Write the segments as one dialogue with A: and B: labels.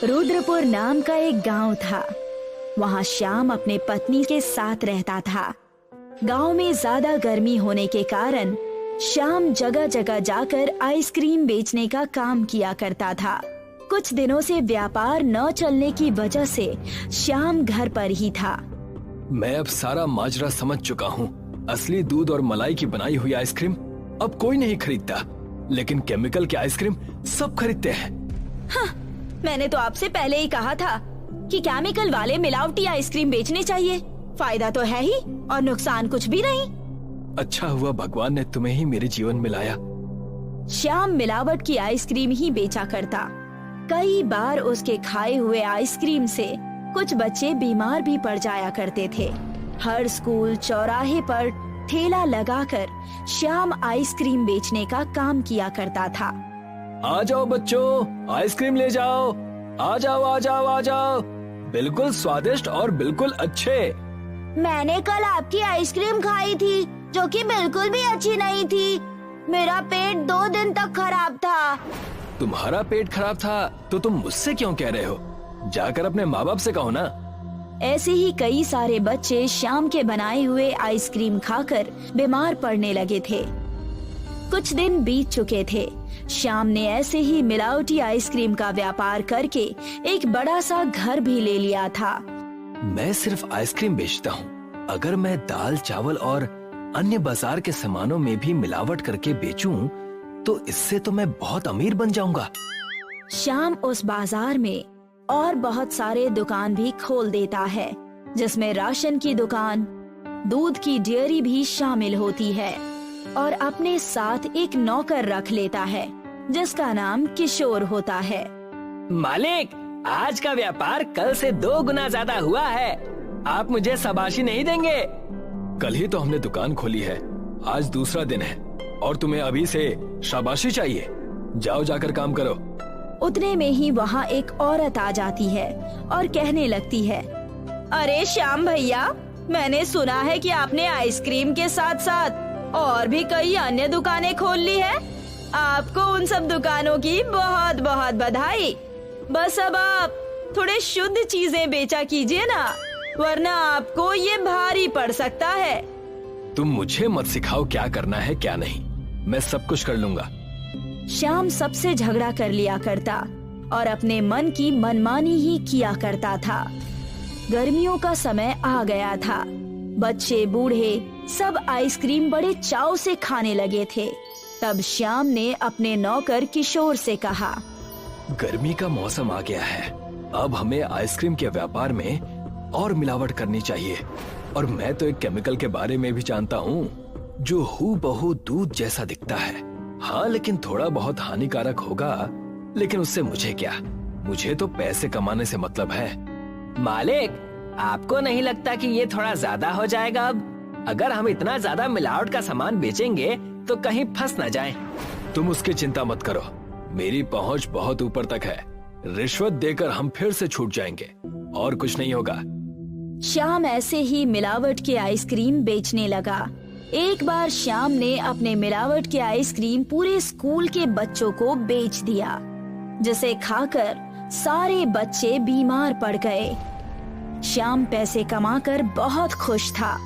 A: रुद्रपुर नाम का एक गांव था। वहां श्याम अपने पत्नी के साथ रहता था। गांव में ज्यादा गर्मी होने के कारण श्याम जगह जगह जाकर आइसक्रीम बेचने का काम किया करता था। कुछ दिनों से व्यापार न चलने की वजह से श्याम घर पर ही था।
B: मैं अब सारा माजरा समझ चुका हूँ। असली दूध और मलाई की बनाई हुई आइसक्रीम अब कोई नहीं खरीदता, लेकिन केमिकल की आइसक्रीम सब खरीदते हैं।
A: हाँ, मैंने तो आपसे पहले ही कहा था कि केमिकल वाले मिलावटी आइसक्रीम बेचने चाहिए। फायदा तो है ही और नुकसान कुछ भी नहीं।
B: अच्छा हुआ भगवान ने तुम्हें ही मेरे जीवन में लाया।
A: श्याम मिलावट की आइसक्रीम ही बेचा करता। कई बार उसके खाए हुए आइसक्रीम से कुछ बच्चे बीमार भी पड़ जाया करते थे। हर स्कूल चौराहे पर ठेला लगाकर श्याम आइसक्रीम बेचने का काम किया करता था।
B: आ जाओ बच्चों, आइसक्रीम ले जाओ। आ जाओ आ जाओ आ जाओ, बिल्कुल स्वादिष्ट और बिल्कुल अच्छे।
A: मैंने कल आपकी आइसक्रीम खाई थी जो कि बिल्कुल भी अच्छी नहीं थी। मेरा पेट 2 दिन तक खराब था।
B: तुम्हारा पेट खराब था तो तुम मुझसे क्यों कह रहे हो? जाकर अपने माँ बाप से कहो ना।
A: ऐसे ही कई सारे बच्चे श्याम के बनाए हुए आइसक्रीम खाकर बीमार पड़ने लगे थे। कुछ दिन बीत चुके थे। श्याम ने ऐसे ही मिलावटी आइसक्रीम का व्यापार करके एक बड़ा सा घर भी ले लिया था।
B: मैं सिर्फ आइसक्रीम बेचता हूँ। अगर मैं दाल चावल और अन्य बाजार के सामानों में भी मिलावट करके बेचूं, तो इससे तो मैं बहुत अमीर बन जाऊंगा।
A: श्याम उस बाजार में और बहुत सारे दुकान भी खोल देता है, जिसमें राशन की दुकान, दूध की डेयरी भी शामिल होती है और अपने साथ एक नौकर रख लेता है जिसका नाम किशोर होता है।
C: मालिक, आज का व्यापार कल से 2 गुना ज्यादा हुआ है। आप मुझे शाबाशी नहीं देंगे?
B: कल ही तो हमने दुकान खोली है, आज दूसरा दिन है और तुम्हें अभी से शाबाशी चाहिए। जाओ जाकर काम करो।
A: उतने में ही वहाँ एक औरत आ जाती है और कहने लगती है, अरे श्याम भैया, मैंने सुना है कि आपने आइसक्रीम के साथ साथ और भी कई अन्य दुकानें खोल ली है। आपको उन सब दुकानों की बहुत बहुत बधाई। बस अब आप थोड़े शुद्ध चीजें बेचा कीजिए ना, वरना आपको ये भारी पड़ सकता है।
B: तुम मुझे मत सिखाओ क्या करना है क्या नहीं, मैं सब कुछ कर लूंगा।
A: श्याम सबसे झगड़ा कर लिया करता और अपने मन की मनमानी ही किया करता था। गर्मियों का समय आ गया था। बच्चे बूढ़े सब आइसक्रीम बड़े चाव से खाने लगे थे। तब श्याम ने अपने नौकर किशोर से कहा,
B: गर्मी का मौसम आ गया है, अब हमें आइसक्रीम के व्यापार में और मिलावट करनी चाहिए। और मैं तो एक केमिकल के बारे में भी जानता हूँ जो हूबहू दूध जैसा दिखता है। हाँ, लेकिन थोड़ा बहुत हानिकारक होगा, लेकिन उससे मुझे क्या, मुझे तो पैसे कमाने से मतलब है।
C: मालिक, आपको नहीं लगता कि ये थोड़ा ज्यादा हो जाएगा? अब अगर हम इतना ज्यादा मिलावट का सामान बेचेंगे तो कहीं फंस न जाएं।
B: तुम उसकी चिंता मत करो, मेरी पहुँच बहुत ऊपर तक है। रिश्वत देकर हम फिर से छूट जाएंगे और कुछ नहीं होगा।
A: श्याम ऐसे ही मिलावट के आइसक्रीम बेचने लगा। एक बार श्याम ने अपने मिलावट के आइसक्रीम पूरे स्कूल के बच्चों को बेच दिया, जिसे खाकर सारे बच्चे बीमार पड़ गए। श्याम पैसे कमाकर बहुत खुश था।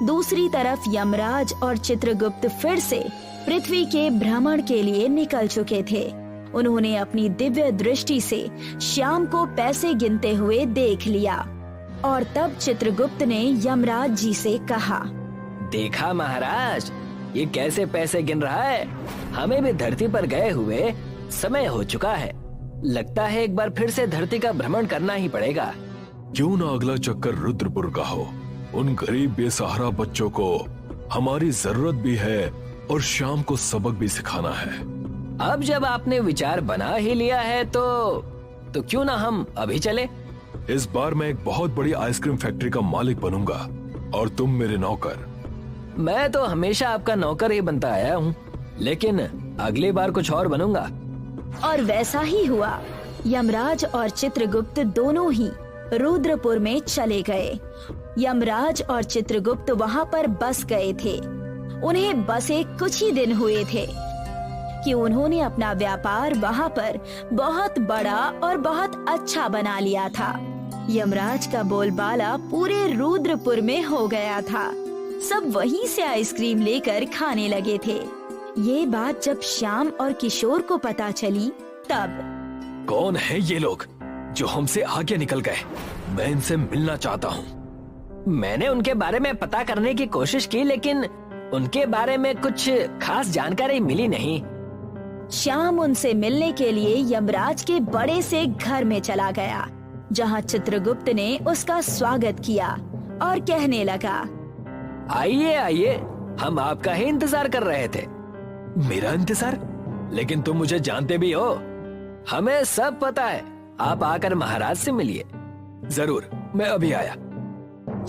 A: दूसरी तरफ यमराज और चित्रगुप्त फिर से पृथ्वी के भ्रमण के लिए निकल चुके थे। उन्होंने अपनी दिव्य दृष्टि से श्याम को पैसे गिनते हुए देख लिया और तब चित्रगुप्त ने यमराज जी से कहा,
C: देखा महाराज, ये कैसे पैसे गिन रहा है। हमें भी धरती पर गए हुए समय हो चुका है। लगता है एक बार फिर से धरती का भ्रमण करना ही पड़ेगा।
D: क्यों ना अगला चक्कर रुद्रपुर का हो। उन गरीब बेसहारा बच्चों को हमारी जरूरत भी है और शाम को सबक भी सिखाना है।
C: अब जब आपने विचार बना ही लिया है तो क्यों ना हम अभी चले।
D: इस बार मैं एक बहुत बड़ी आइसक्रीम फैक्ट्री का मालिक बनूंगा और तुम मेरे नौकर।
C: मैं तो हमेशा आपका नौकर ही बनता आया हूँ, लेकिन अगली बार कुछ और बनूंगा।
A: और वैसा ही हुआ। यमराज और चित्रगुप्त दोनों ही रुद्रपुर में चले गए। यमराज और चित्रगुप्त वहाँ पर बस गए थे। उन्हें बसे कुछ ही दिन हुए थे। कि उन्होंने अपना व्यापार वहाँ पर बहुत बड़ा और बहुत अच्छा बना लिया था। यमराज का बोलबाला पूरे रुद्रपुर में हो गया था। सब वहीं से आइसक्रीम लेकर खाने लगे थे। ये बात जब श्याम और किशोर को पता चली तब
B: कौन है ये लोग जो हमसे आगे निकल गए? मैं इनसे मिलना चाहता हूँ।
C: मैंने उनके बारे में पता करने की कोशिश की, लेकिन उनके बारे में कुछ खास जानकारी मिली नहीं।
A: श्याम उनसे मिलने के लिए यमराज के बड़े से घर में चला गया, जहाँ चित्रगुप्त ने उसका स्वागत किया और कहने लगा,
C: आइए आइए, हम आपका ही इंतजार कर रहे थे।
B: मेरा इंतजार? लेकिन तुम मुझे जानते भी हो।
C: हमें सब पता है, आप आकर महाराज से मिलिए।
B: जरूर, मैं अभी आया।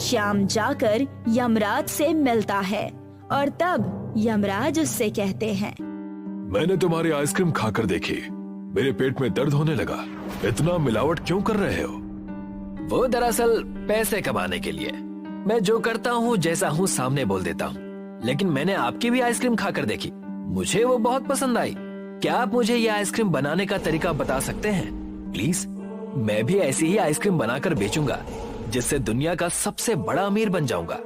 A: श्याम जाकर यमराज से मिलता है और तब यमराज उससे कहते हैं,
D: मैंने तुम्हारी आइसक्रीम खाकर देखी, मेरे पेट में दर्द होने लगा। इतना मिलावट क्यों कर रहे हो?
B: वो दरअसल पैसे कमाने के लिए। मैं जो करता हूँ, जैसा हूँ, सामने बोल देता हूँ। लेकिन मैंने आपकी भी आइसक्रीम खाकर देखी, मुझे वो बहुत पसंद आई। क्या आप मुझे ये आइसक्रीम बनाने का तरीका बता सकते हैं प्लीज? मैं भी ऐसी ही आइसक्रीम बनाकर बेचूंगा, जिससे दुनिया का सबसे बड़ा अमीर बन जाऊंगा।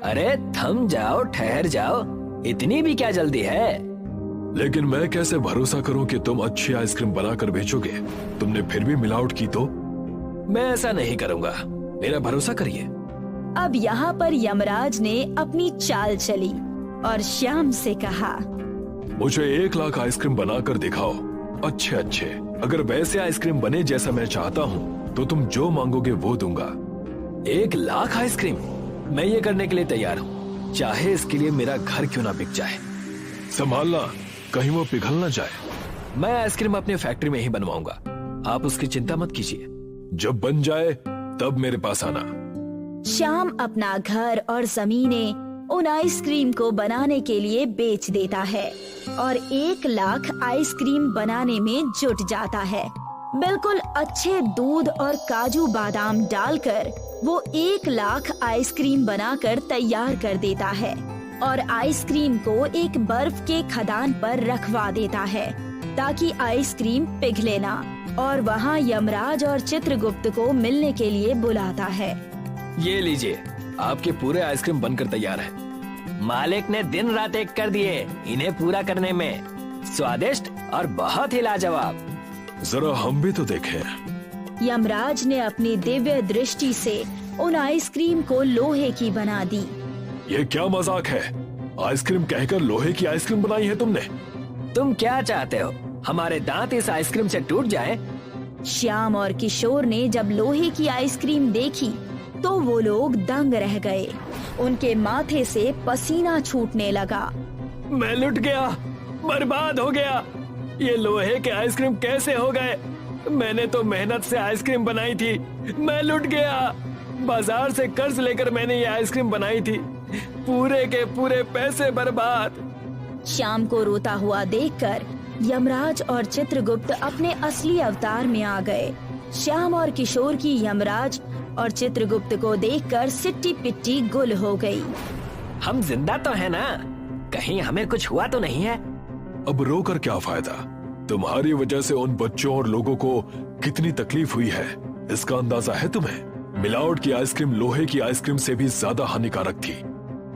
C: अरे थम जाओ, ठहर जाओ, इतनी भी क्या जल्दी है?
D: लेकिन मैं कैसे भरोसा करूं कि तुम अच्छी आइसक्रीम बनाकर बेचोगे? तुमने फिर भी मिलावट की तो?
B: मैं ऐसा नहीं करूंगा, मेरा भरोसा करिए।
A: अब यहाँ पर यमराज ने अपनी चाल चली और श्याम से कहा,
D: मुझे 1 लाख आइसक्रीम बनाकर दिखाओ, अच्छे अच्छे। अगर वैसे आइसक्रीम बने जैसा मैं चाहता हूँ तो तुम जो मांगोगे वो दूंगा।
B: 1 लाख आइसक्रीम? मैं ये करने के लिए तैयार हूँ, चाहे इसके लिए मेरा घर क्यों ना बिक जाए।
D: संभालना, कहीं वो पिघल ना जाए।
B: मैं आइसक्रीम अपनी फैक्ट्री में ही बनवाऊंगा, आप उसकी चिंता मत कीजिए।
D: जब बन जाए तब मेरे पास आना।
A: श्याम अपना घर और जमीनें उन आइसक्रीम को बनाने के लिए बेच देता है और 1 लाख आइसक्रीम बनाने में जुट जाता है। बिल्कुल अच्छे दूध और काजू बादाम डालकर वो 1 लाख आइसक्रीम बनाकर तैयार कर देता है और आइसक्रीम को एक बर्फ के खदान पर रखवा देता है ताकि आइसक्रीम पिघले ना, और वहाँ यमराज और चित्रगुप्त को मिलने के लिए बुलाता है।
B: ये लीजिए, आपके पूरे आइसक्रीम बनकर तैयार है।
C: मालिक ने दिन रात एक कर दिए इन्हें पूरा करने में। स्वादिष्ट और बहुत ही लाजवाब।
D: जरा हम भी तो देखें।
A: यमराज ने अपनी दिव्य दृष्टि से उन आइसक्रीम को लोहे की बना दी।
D: ये क्या मजाक है? आइसक्रीम कहकर लोहे की आइसक्रीम बनाई है तुमने?
C: तुम क्या चाहते हो, हमारे दांत इस आइसक्रीम से टूट जाएं?
A: श्याम और किशोर ने जब लोहे की आइसक्रीम देखी तो वो लोग दंग रह गए। उनके माथे से पसीना छूटने लगा।
B: मैं लुट गया, बर्बाद हो गया। ये लोहे के आइसक्रीम कैसे हो गए? मैंने तो मेहनत से आइसक्रीम बनाई थी, मैं लुट गया। बाजार से कर्ज लेकर मैंने ये आइसक्रीम बनाई थी, पूरे के पूरे पैसे बर्बाद।
A: श्याम को रोता हुआ देखकर यमराज और चित्रगुप्त अपने असली अवतार में आ गए। श्याम और किशोर की यमराज और चित्रगुप्त को देखकर सिट्टी पिट्टी गुल हो गई।
C: हम जिंदा तो है ना? कहीं हमें कुछ हुआ तो नहीं है?
D: अब रोकर क्या फायदा? तुम्हारी वजह से उन बच्चों और लोगों को कितनी तकलीफ हुई है, इसका अंदाजा है तुम्हें? मिलावट की आइसक्रीम लोहे की आइसक्रीम से भी ज्यादा हानिकारक थी।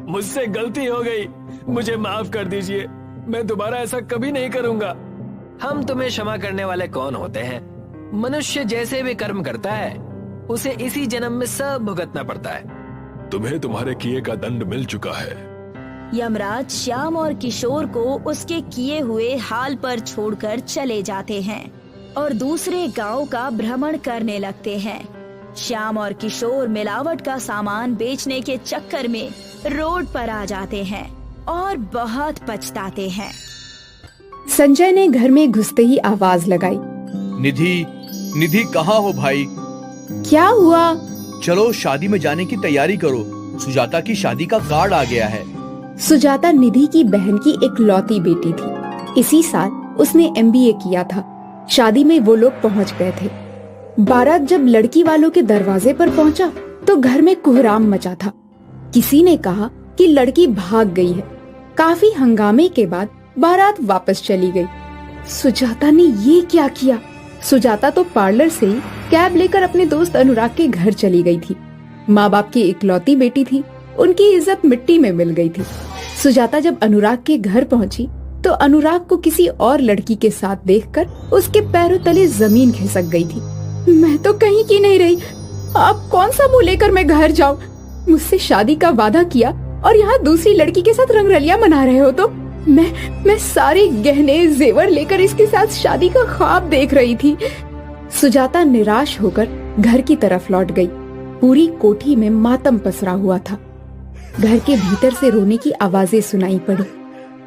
B: मुझसे गलती हो गई, मुझे माफ कर दीजिए। मैं दोबारा ऐसा कभी नहीं करूंगा।
C: हम तुम्हें क्षमा करने वाले कौन होते हैं? मनुष्य जैसे भी कर्म करता है उसे इसी जन्म में सब भुगतना पड़ता है।
D: तुम्हें तुम्हारे किए का दंड मिल चुका है।
A: यमराज श्याम और किशोर को उसके किए हुए हाल पर छोड़कर चले जाते हैं और दूसरे गांव का भ्रमण करने लगते हैं। श्याम और किशोर मिलावट का सामान बेचने के चक्कर में रोड पर आ जाते हैं और बहुत पछताते हैं।
E: संजय ने घर में घुसते ही आवाज लगाई,
F: निधि, निधि कहाँ हो भाई?
E: क्या हुआ?
F: चलो शादी में जाने की तैयारी करो, सुजाता की शादी का कार्ड आ गया है।
E: सुजाता निधि की बहन की एक लौती बेटी थी। इसी साल उसने MBA किया था। शादी में वो लोग पहुंच गए थे। बारात जब लड़की वालों के दरवाजे पर पहुंचा तो घर में कोहराम मचा था। किसी ने कहा कि लड़की भाग गई है। काफी हंगामे के बाद बारात वापस चली गई। सुजाता ने ये क्या किया? सुजाता तो पार्लर से ही कैब लेकर अपने दोस्त अनुराग के घर चली गई थी। माँ बाप की इकलौती बेटी थी, उनकी इज्जत मिट्टी में मिल गई थी। सुजाता जब अनुराग के घर पहुंची तो अनुराग को किसी और लड़की के साथ देखकर उसके पैरों तले जमीन खिसक गई थी। मैं तो कहीं की नहीं रही, आप कौन सा मुंह लेकर मैं घर जाऊं? मुझसे शादी का वादा किया और यहाँ दूसरी लड़की के साथ रंगरलिया मना रहे हो। तो मैं सारे गहने जेवर लेकर इसके साथ शादी का ख्वाब देख रही थी। सुजाता निराश होकर घर की तरफ लौट गई। पूरी कोठी में मातम पसरा हुआ था। घर के भीतर से रोने की आवाजें सुनाई पड़ी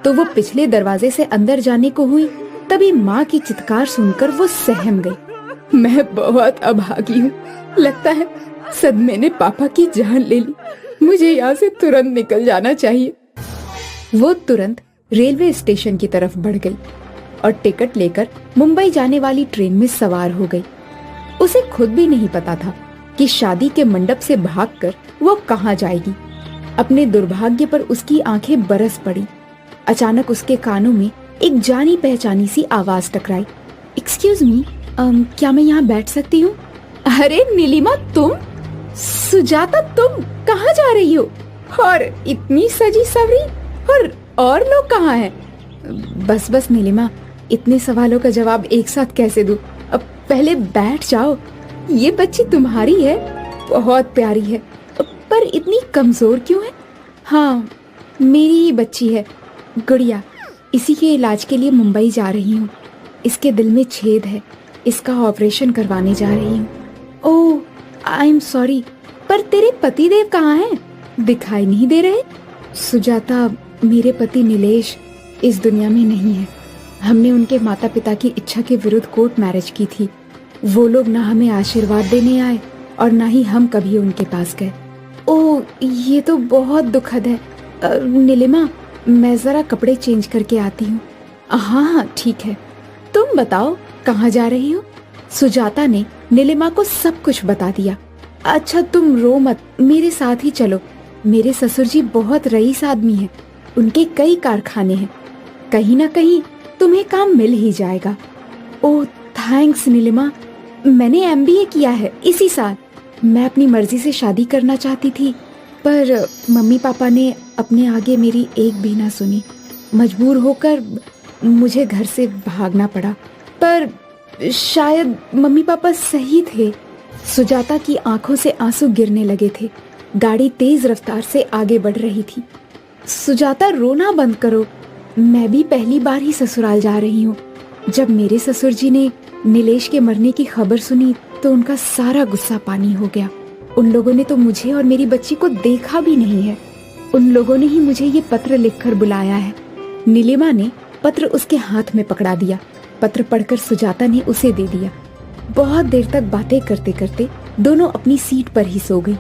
E: तो वो पिछले दरवाजे से अंदर जाने को हुई, तभी माँ की चित्कार सुनकर वो सहम गई। मैं बहुत अभागी हूँ, लगता है सदमे ने पापा की जान ले ली। मुझे यहाँ से तुरंत निकल जाना चाहिए। वो तुरंत रेलवे स्टेशन की तरफ बढ़ गई और टिकट लेकर मुंबई जाने वाली ट्रेन में सवार हो गई। उसे खुद भी नहीं पता था कि शादी के मंडप से भागकर वो कहाँ जाएगी। अपने दुर्भाग्य पर उसकी आंखें बरस पड़ी। अचानक उसके कानों में एक जानी पहचानी सी आवाज टकराई। एक्सक्यूज मी, क्या मैं यहाँ बैठ सकती हूँ? अरे नीलिमा, तुम? सुजाता, तुम कहाँ जा रही हो? और इतनी सजी सवरी, और लोग कहाँ हैं? बस नीलिमा, इतने सवालों का जवाब एक साथ कैसे दूं? अब पहले बैठ जाओ। ये बच्ची तुम्हारी है, बहुत प्यारी है, पर इतनी कमजोर क्यों है? हाँ, मेरी ही बच्ची है, गुड़िया। इसी के इलाज के लिए मुंबई जा रही हूँ। इसके दिल में छेद है, इसका ऑपरेशन करवाने जा रही हूँ। ओह, आई एम सॉरी, पर तेरे पतिदेव कहाँ हैं? दिखाई नहीं दे रहे। सुजाता, मेरे पति नीलेश इस दुनिया में नहीं है। हमने उनके माता पिता की इच्छा के विरुद्ध कोर्ट मैरिज की थी। वो लोग ना हमें आशीर्वाद देने आए और ना ही हम कभी उनके पास गए। ओह, ये तो बहुत दुखद है। नीलिमा, मैं जरा कपड़े चेंज करके आती हूँ। हाँ, ठीक है। तुम बताओ, कहाँ जा रही हो? सुजाता ने नीलिमा को सब कुछ बता दिया। अच्छा, तुम रो मत, मेरे साथ ही चलो। मेरे ससुर जी बहुत रईस आदमी हैं, उनके कई कारखाने हैं, कहीं ना कहीं तुम्हें काम मिल ही जाएगा। ओह थैंक्स नीलिमा, मैंने MBA किया है इसी साल। मैं अपनी मर्जी से शादी करना चाहती थी, पर मम्मी पापा ने अपने आगे मेरी एक भी ना सुनी। मजबूर होकर मुझे घर से भागना पड़ा, पर शायद मम्मी पापा सही थे। सुजाता की आंखों से आंसू गिरने लगे थे। गाड़ी तेज रफ्तार से आगे बढ़ रही थी। सुजाता, रोना बंद करो। मैं भी पहली बार ही ससुराल जा रही हूँ। जब मेरे ससुर जी ने नीलेश के मरने की खबर सुनी तो उनका सारा गुस्सा पानी हो गया। उन लोगों ने तो मुझे और मेरी बच्ची को देखा भी नहीं है। उन लोगों ने ही मुझे ये पत्र लिखकर बुलाया है। नीलिमा ने पत्र उसके हाथ में पकड़ा दिया। पत्र पढ़कर सुजाता ने उसे दे दिया। बहुत देर तक बातें करते करते दोनों अपनी सीट पर ही सो गई।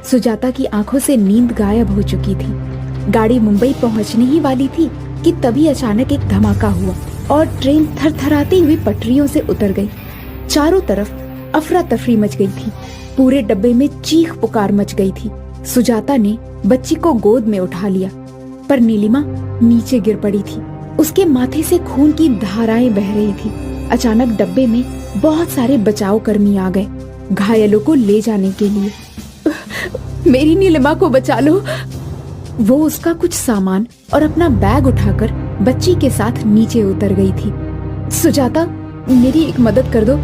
E: सुजाता की आंखों से नींद गायब हो चुकी थी। गाड़ी मुंबई पहुंचने ही वाली थी कि तभी अचानक एक धमाका हुआ और ट्रेन थरथराती हुई पटरियों से उतर गई। चारों तरफ अफरा तफरी मच गई थी। पूरे डब्बे में चीख पुकार मच गई थी। सुजाता ने बच्ची को गोद में उठा लिया, पर नीलिमा नीचे गिर पड़ी थी। उसके माथे से खून की धाराएं बह रही थी। अचानक डब्बे में बहुत सारे बचाव कर्मी आ गए घायलों को ले जाने के लिए। मेरी नीलिमा को बचा लो। वो उसका कुछ सामान और अपना बैग उठाकर बच्ची के साथ नीचे उतर गई थी। सुजाता, मेरी एक मदद कर दो।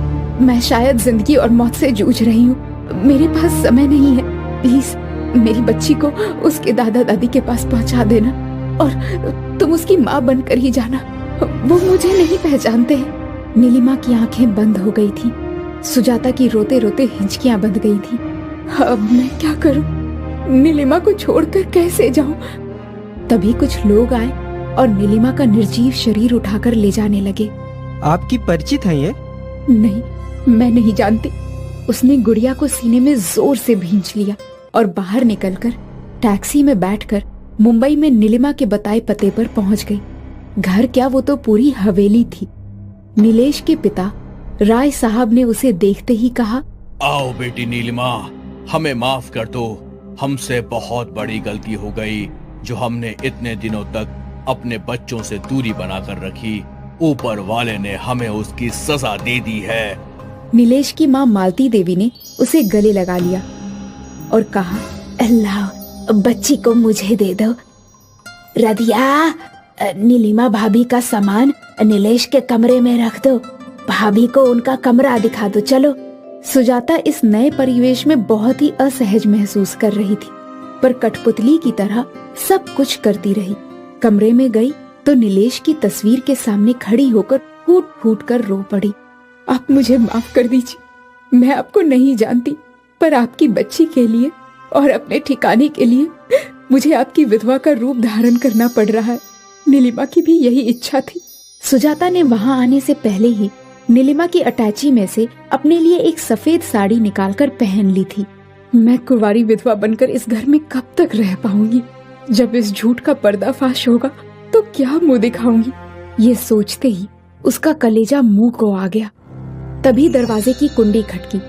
E: मैं शायद जिंदगी और मौत से जूझ रही हूँ। मेरे पास समय नहीं है। प्लीज मेरी बच्ची को उसके दादा दादी के पास पहुँचा देना और तुम उसकी माँ बनकर ही जाना। वो मुझे नहीं पहचानते हैं। नीलिमा की आंखें बंद हो गई थी। सुजाता की रोते रोते हिंचकियां बंध गई थी। अब मैं क्या करूं? नीलिमा को छोड़कर कैसे जाऊं? तभी कुछ लोग आए और नीलिमा का निर्जीव शरीर उठाकर ले जाने लगे।
G: आपकी परिचित है ये?
E: नहीं, मैं नहीं जानती। उसने गुड़िया को सीने में जोर से भींच लिया और बाहर निकलकर टैक्सी में बैठकर मुंबई में नीलिमा के बताए पते पर पहुंच गई। घर क्या, वो तो पूरी हवेली थी। नीलेश के पिता राय साहब ने उसे देखते ही कहा,
F: आओ बेटी नीलिमा, हमें माफ कर दो। हमसे बहुत बड़ी गलती हो गई जो हमने इतने दिनों तक अपने बच्चों से दूरी बनाकर रखी, ऊपर वाले ने हमें उसकी सजा दे दी है।
E: नीलेश की माँ मालती देवी ने उसे गले लगा लिया और कहा,
A: अल्लाह बच्ची को मुझे दे दो। रदिया, नीलिमा भाभी का सामान नीलेश के कमरे में रख दो। भाभी को उनका कमरा दिखा दो, चलो।
E: सुजाता इस नए परिवेश में बहुत ही असहज महसूस कर रही थी, पर कठपुतली की तरह सब कुछ करती रही। कमरे में गई तो नीलेश की तस्वीर के सामने खड़ी होकर फूट फूट कर रो पड़ी। आप मुझे माफ कर दीजिए, मैं आपको नहीं जानती, पर आपकी बच्ची के लिए और अपने ठिकाने के लिए मुझे आपकी विधवा का रूप धारण करना पड़ रहा है। नीलिमा की भी यही इच्छा थी। सुजाता ने वहाँ आने से पहले ही नीलिमा की अटैची में से अपने लिए एक सफेद साड़ी निकालकर पहन ली थी। मैं कुंवारी विधवा बनकर इस घर में कब तक रह पाऊंगी? जब इस झूठ का पर्दाफाश होगा तो क्या मुंह दिखाऊंगी? ये सोचते ही उसका कलेजा मुंह को आ गया। तभी दरवाजे की कुंडी खटकी।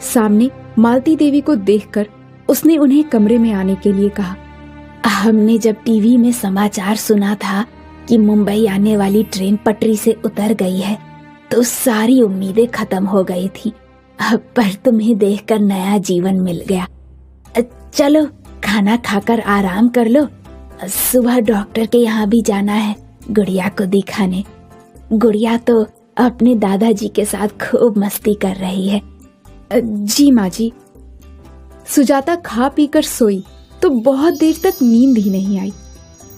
E: सामने मालती देवी को देखकर उसने उन्हें कमरे में आने के लिए कहा।
A: हमने जब टीवी में समाचार सुना था कि मुंबई आने वाली ट्रेन पटरी से उतर गई है तो सारी उम्मीदें खत्म हो गई थी, पर तुम्हें देखकर नया जीवन मिल गया। चलो खाना खाकर आराम कर लो, सुबह डॉक्टर के यहाँ भी जाना है गुड़िया को दिखाने। गुड़िया तो अपने दादाजी के साथ खूब मस्ती कर रही है।
E: जी माँ जी। सुजाता खा पीकर सोई तो बहुत देर तक नींद ही नहीं आई।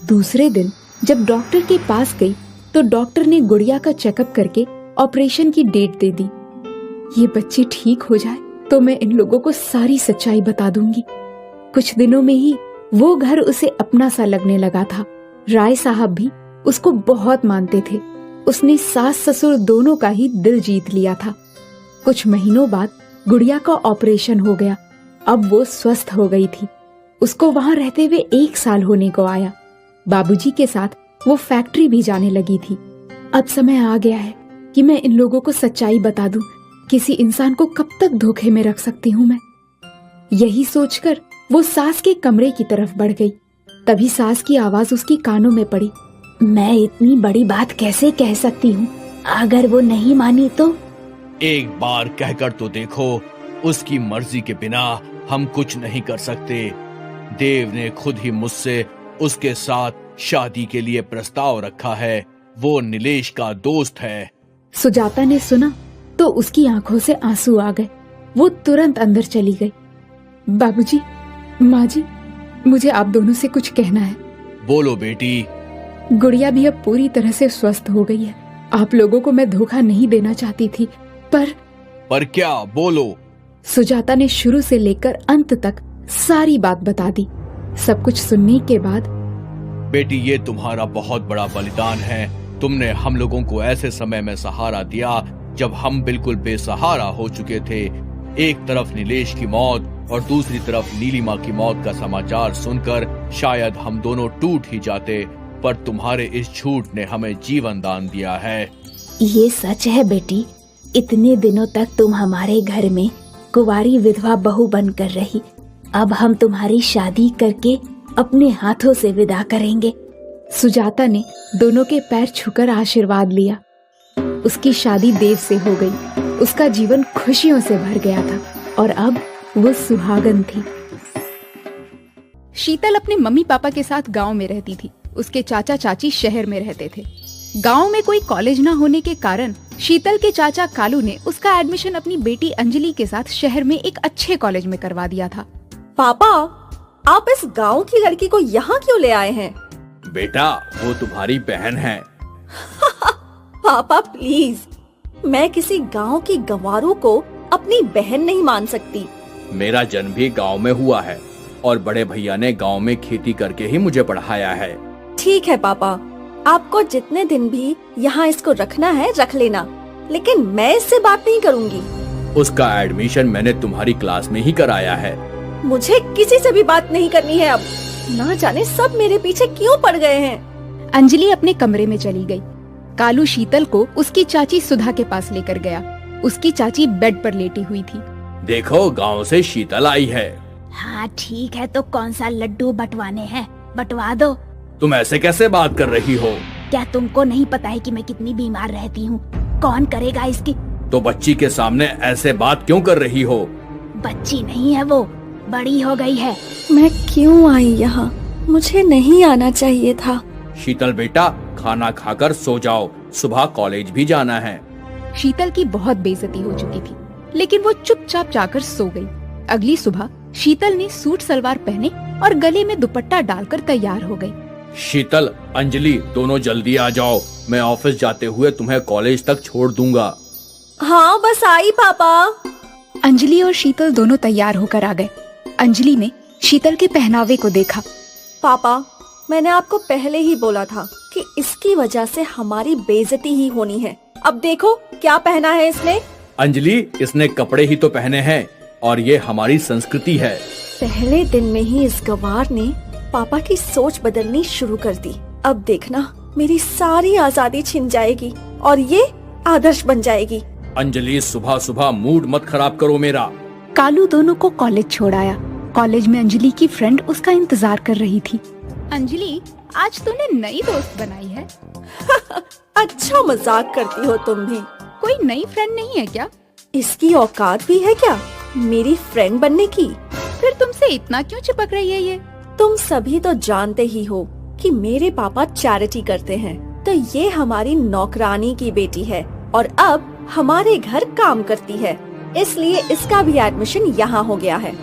E: दूसरे दिन जब डॉक्टर के पास गई तो डॉक्टर ने गुड़िया का चेकअप करके ऑपरेशन की डेट दे दी। ये बच्ची ठीक हो जाए तो मैं इन लोगों को सारी सच्चाई बता दूंगी। कुछ दिनों में ही वो घर उसे अपना सा लगने लगा था। राय साहब भी उसको बहुत मानते थे। उसने सास ससुर दोनों का ही दिल जीत लिया था। कुछ महीनों बाद गुड़िया का ऑपरेशन हो गया। अब वो स्वस्थ हो गई थी। उसको वहां रहते हुए 1 साल होने को आया। बाबूजी के साथ वो फैक्ट्री भी जाने लगी थी। अब समय आ गया है कि मैं इन लोगों को सच्चाई बता दूं। किसी इंसान को कब तक धोखे में रख सकती हूँ मैं? यही सोचकर वो सास के कमरे की तरफ बढ़ गई। तभी सास की आवाज उसकी कानों में पड़ी।
A: मैं इतनी बड़ी बात कैसे कह सकती हूँ? अगर वो नहीं मानी तो?
F: एक बार कहकर तो देखो, उसकी मर्जी के बिना हम कुछ नहीं कर सकते। देव ने खुद ही मुझसे उसके साथ शादी के लिए प्रस्ताव रखा है। वो नीलेश का दोस्त है।
E: सुजाता ने सुना तो उसकी आंखों से आंसू आ गए। वो तुरंत अंदर चली गई। बाबूजी, माँ जी, मुझे आप दोनों से कुछ कहना है।
F: बोलो बेटी।
E: गुड़िया भी अब पूरी तरह से स्वस्थ हो गई है। आप लोगों को मैं धोखा नहीं देना चाहती थी, पर
F: क्या? बोलो।
E: सुजाता ने शुरू से लेकर अंत तक सारी बात बता दी। सब कुछ सुनने के बाद,
F: बेटी, ये तुम्हारा बहुत बड़ा बलिदान है। तुमने हम लोगों को ऐसे समय में सहारा दिया जब हम बिल्कुल बेसहारा हो चुके थे। एक तरफ नीलेश की मौत और दूसरी तरफ नीलिमा की मौत का समाचार सुनकर शायद हम दोनों टूट ही जाते, पर तुम्हारे इस झूठ ने हमें जीवन दान दिया है।
A: ये सच है बेटी। इतने दिनों तक तुम हमारे घर में कुंवारी विधवा बहू बनकर रही। अब हम तुम्हारी शादी करके अपने हाथों से विदा करेंगे।
E: सुजाता ने दोनों के पैर छूकर आशीर्वाद लिया। उसकी शादी देव से हो गई। उसका जीवन खुशियों से भर गया था और अब वो सुहागन थी।
H: शीतल अपने मम्मी पापा के साथ गांव में रहती थी। उसके चाचा चाची शहर में रहते थे। गांव में कोई कॉलेज न होने के कारण शीतल के चाचा कालू ने उसका एडमिशन अपनी बेटी अंजलि के साथ शहर में एक अच्छे कॉलेज में करवा दिया था।
I: पापा, आप इस गांव की लड़की को यहाँ क्यों ले आए हैं?
F: बेटा, वो तुम्हारी बहन है।
I: पापा प्लीज, मैं किसी गांव की गंवारों को अपनी बहन नहीं मान सकती।
F: मेरा जन्म भी गांव में हुआ है और बड़े भैया ने गांव में खेती करके ही मुझे पढ़ाया है।
I: ठीक है पापा, आपको जितने दिन भी यहाँ इसको रखना है रख लेना, लेकिन मैं इससे बात नहीं करूँगी।
F: उसका एडमिशन मैंने तुम्हारी क्लास में ही कराया है।
I: मुझे किसी से भी बात नहीं करनी है अब। ना जाने सब मेरे पीछे क्यों पड़ गए हैं।
H: अंजलि अपने कमरे में चली गई। कालू शीतल को उसकी चाची सुधा के पास लेकर गया। उसकी चाची बेड पर लेटी हुई थी।
F: देखो, गांव से शीतल आई है।
A: हाँ ठीक है, तो कौन सा लड्डू बंटवाने हैं? बंटवा दो।
F: तुम ऐसे कैसे बात कर रही हो?
A: क्या तुमको नहीं पता है कि मैं कितनी बीमार रहती हूँ? कौन करेगा इसकी?
F: तो बच्ची के सामने ऐसे बात क्यों कर रही हो?
A: बच्ची नहीं है वो, बड़ी हो गई है।
I: मैं क्यों आई यहाँ? मुझे नहीं आना चाहिए था।
F: शीतल बेटा, खाना खाकर सो जाओ, सुबह कॉलेज भी जाना है।
H: शीतल की बहुत बेइज्जती हो चुकी थी, लेकिन वो चुपचाप जाकर सो गई। अगली सुबह शीतल ने सूट सलवार पहने और गले में दुपट्टा डालकर तैयार हो गई।
F: शीतल, अंजलि, दोनों जल्दी आ जाओ, मैं ऑफिस जाते हुए तुम्हें कॉलेज तक छोड़ दूंगा।
I: हाँ, बस आई पापा।
H: अंजलि और शीतल दोनों तैयार होकर आ गए। अंजलि ने शीतल के पहनावे को देखा।
I: पापा, मैंने आपको पहले ही बोला था कि इसकी वजह से हमारी बेइज्जती ही होनी है। अब देखो क्या पहना है इसने।
F: अंजलि, इसने कपड़े ही तो पहने हैं और ये हमारी संस्कृति है।
I: पहले दिन में ही इस गवार ने पापा की सोच बदलनी शुरू कर दी। अब देखना, मेरी सारी आजादी छिन जाएगी और ये आदर्श बन जाएगी।
F: अंजलि, सुबह सुबह मूड मत खराब करो मेरा।
H: कालू दोनों को कॉलेज छोड़ आया। कॉलेज में अंजलि की फ्रेंड उसका इंतजार कर रही थी। अंजलि, आज तूने नई दोस्त बनाई है।
I: अच्छा मजाक करती हो तुम भी।
H: कोई नई फ्रेंड नहीं है क्या?
I: इसकी औकात भी है क्या मेरी फ्रेंड बनने की?
H: फिर तुमसे इतना क्यों चिपक रही है ये?
I: तुम सभी तो जानते ही हो कि मेरे पापा चैरिटी करते हैं, तो ये हमारी नौकरानी की बेटी है और अब हमारे घर काम करती है, इसलिए इसका भी एडमिशन यहाँ हो गया है।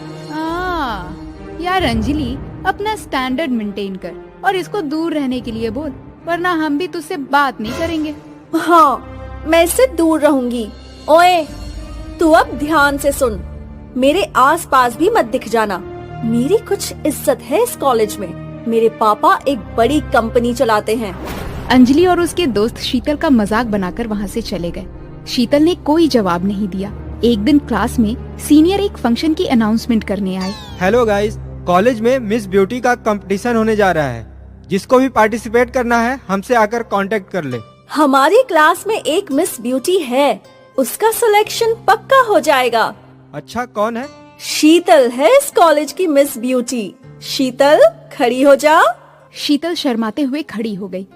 H: यार अंजलि, अपना स्टैंडर्ड मेंटेन कर और इसको दूर रहने के लिए बोल, वरना हम भी तुझसे बात नहीं करेंगे।
I: हाँ, मैं इससे दूर रहूंगी। ओए, तू अब ध्यान से सुन, मेरे आसपास भी मत दिख जाना। मेरी कुछ इज्जत है इस कॉलेज में। मेरे पापा एक बड़ी कंपनी चलाते हैं।
H: अंजलि और उसके दोस्त शीतल का मजाक बनाकर वहाँ से चले गए। शीतल ने कोई जवाब नहीं दिया। एक दिन क्लास में सीनियर एक फंक्शन की अनाउंसमेंट करने आए।
G: हेलो गाइस, कॉलेज में मिस ब्यूटी का कंपटीशन होने जा रहा है। जिसको भी पार्टिसिपेट करना है हमसे आकर कांटेक्ट कर ले।
I: हमारी क्लास में एक मिस ब्यूटी है, उसका सिलेक्शन पक्का हो जाएगा।
G: अच्छा, कौन है?
I: शीतल है इस कॉलेज की मिस ब्यूटी। शीतल, खड़ी हो जा।
H: शीतल शर्माते हुए खड़ी हो गई।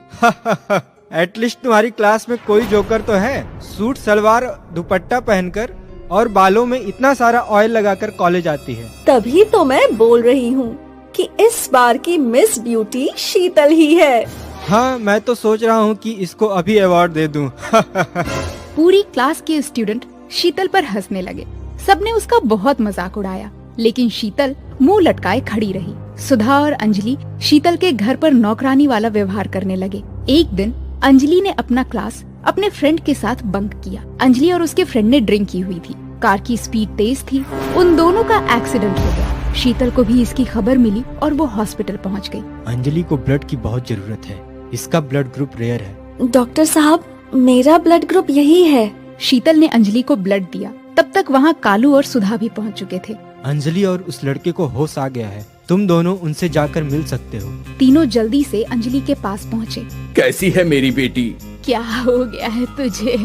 G: एटलीस्ट तुम्हारी क्लास में कोई जोकर तो है। सूट सलवार दुपट्टा पहनकर और बालों में इतना सारा ऑयल लगाकर कॉलेज आती है।
I: तभी तो मैं बोल रही हूँ कि इस बार की मिस ब्यूटी शीतल ही है।
G: हाँ, मैं तो सोच रहा हूँ कि इसको अभी अवार्ड दे दूँ।
H: पूरी क्लास के स्टूडेंट शीतल पर हंसने लगे। सबने उसका बहुत मजाक उड़ाया, लेकिन शीतल मुंह लटकाए खड़ी रही। सुधा और अंजलि शीतल के घर पर नौकरानी वाला व्यवहार करने लगे। एक दिन अंजलि ने अपना क्लास अपने फ्रेंड के साथ बंक किया। अंजलि और उसके फ्रेंड ने ड्रिंक की हुई थी। कार की स्पीड तेज थी। उन दोनों का एक्सीडेंट हो गया। शीतल को भी इसकी खबर मिली और वो हॉस्पिटल पहुंच गई।
G: अंजलि को ब्लड की बहुत जरूरत है। इसका ब्लड ग्रुप रेयर है।
I: डॉक्टर साहब, मेरा ब्लड ग्रुप यही है।
H: शीतल ने अंजलि को ब्लड दिया। तब तक वहाँ कालू और सुधा भी पहुँच चुके थे।
G: अंजलि और उस लड़के को होश आ गया है। तुम दोनों उनसे जाकर मिल सकते हो।
H: तीनों जल्दी से अंजलि के पास पहुँचे।
F: कैसी है मेरी बेटी?
H: क्या हो गया है तुझे?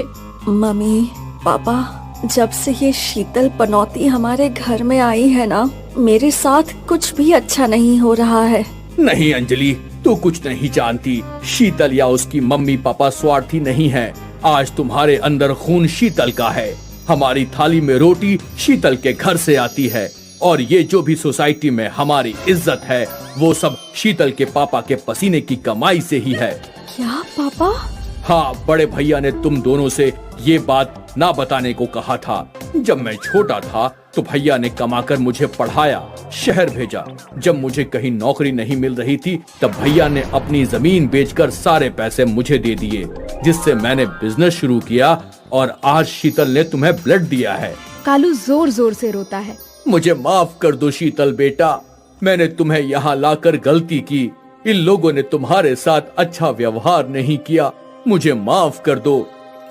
I: मम्मी, पापा, जब से ये शीतल पनौती हमारे घर में आई है ना, मेरे साथ कुछ भी अच्छा नहीं हो रहा है।
F: नहीं अंजलि, तू कुछ नहीं जानती। शीतल या उसकी मम्मी पापा स्वार्थी नहीं है। आज तुम्हारे अंदर खून शीतल का है। हमारी थाली में रोटी शीतल के घर से आती है और ये जो भी सोसाइटी में हमारी इज्जत है वो सब शीतल के पापा के पसीने की कमाई से ही है।
I: क्या पापा?
F: हाँ, बड़े भैया ने तुम दोनों से ये बात ना बताने को कहा था। जब मैं छोटा था तो भैया ने कमाकर मुझे पढ़ाया, शहर भेजा। जब मुझे कहीं नौकरी नहीं मिल रही थी तब भैया ने अपनी जमीन बेचकर सारे पैसे मुझे दे दिए, जिससे मैंने बिजनेस शुरू किया और आज शीतल ने तुम्हें ब्लड दिया है।
H: कालू जोर जोर से रोता है।
F: मुझे माफ कर दो शीतल बेटा, मैंने तुम्हें यहाँ लाकर गलती की। इन लोगों ने तुम्हारे साथ अच्छा व्यवहार नहीं किया, मुझे माफ कर दो।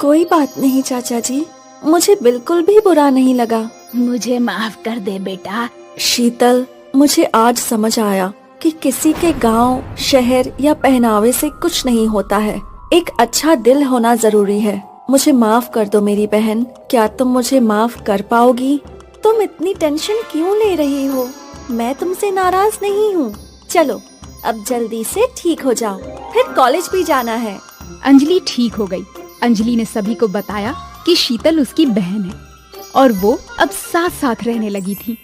I: कोई बात नहीं चाचा जी, मुझे बिल्कुल भी बुरा नहीं लगा।
A: मुझे माफ कर दे बेटा।
I: शीतल, मुझे आज समझ आया कि किसी के गांव, शहर या पहनावे से कुछ नहीं होता है। एक अच्छा दिल होना जरूरी है। मुझे माफ कर दो मेरी बहन। क्या तुम मुझे माफ कर पाओगी? तुम इतनी टेंशन क्यों ले रही हो? मैं तुमसे नाराज नहीं हूँ। चलो अब जल्दी से ठीक हो जाओ, फिर कॉलेज भी जाना है।
H: अंजलि ठीक हो गई। अंजलि ने सभी को बताया कि शीतल उसकी बहन है और वो अब साथ साथ रहने लगी थी।